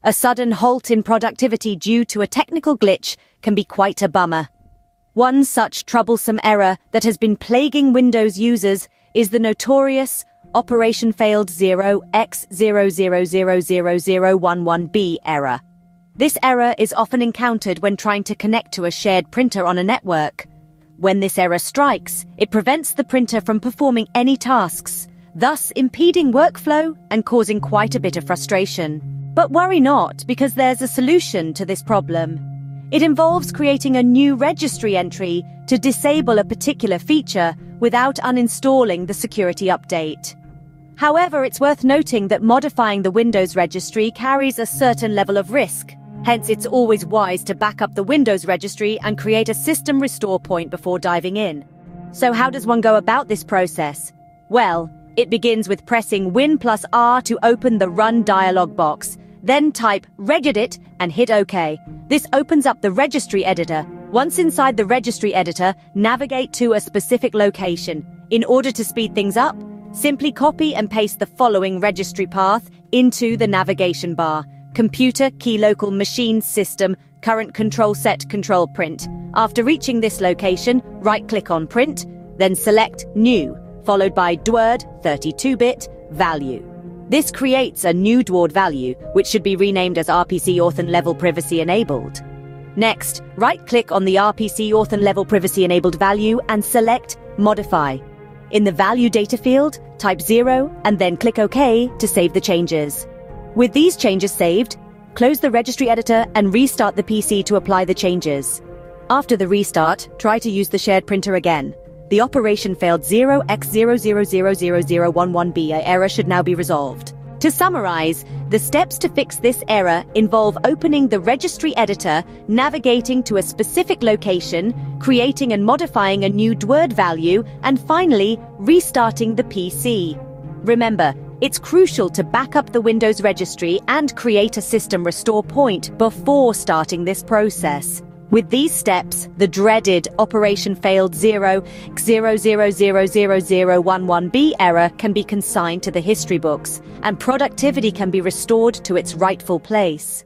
A sudden halt in productivity due to a technical glitch can be quite a bummer. One such troublesome error that has been plaguing Windows users is the notorious Operation Failed 0x0000011B error. This error is often encountered when trying to connect to a shared printer on a network. When this error strikes, it prevents the printer from performing any tasks, thus impeding workflow and causing quite a bit of frustration. But worry not, because there's a solution to this problem. It involves creating a new registry entry to disable a particular feature without uninstalling the security update. However, it's worth noting that modifying the Windows registry carries a certain level of risk. Hence, it's always wise to back up the Windows registry and create a system restore point before diving in. So how does one go about this process? Well, it begins with pressing Win+R to open the Run dialog box. Then type regedit and hit OK. This opens up the Registry Editor. Once inside the Registry Editor, navigate to a specific location. In order to speed things up, simply copy and paste the following registry path into the navigation bar. Computer, key local machine system, current control set, control print. After reaching this location, right-click on Print, then select New, followed by DWORD 32-bit value. This creates a new DWORD value, which should be renamed as RPC Auth and Level Privacy Enabled. Next, right-click on the RPC Auth and Level Privacy Enabled value and select Modify. In the Value Data field, type 0 and then click OK to save the changes. With these changes saved, close the Registry Editor and restart the PC to apply the changes. After the restart, try to use the shared printer again. The Operation Failed 0x0000011B error should now be resolved. To summarize, the steps to fix this error involve opening the Registry Editor, navigating to a specific location, creating and modifying a new DWORD value, and finally, restarting the PC. Remember, it's crucial to back up the Windows registry and create a system restore point before starting this process. With these steps, the dreaded Operation Failed 0x0000011B error can be consigned to the history books, and productivity can be restored to its rightful place.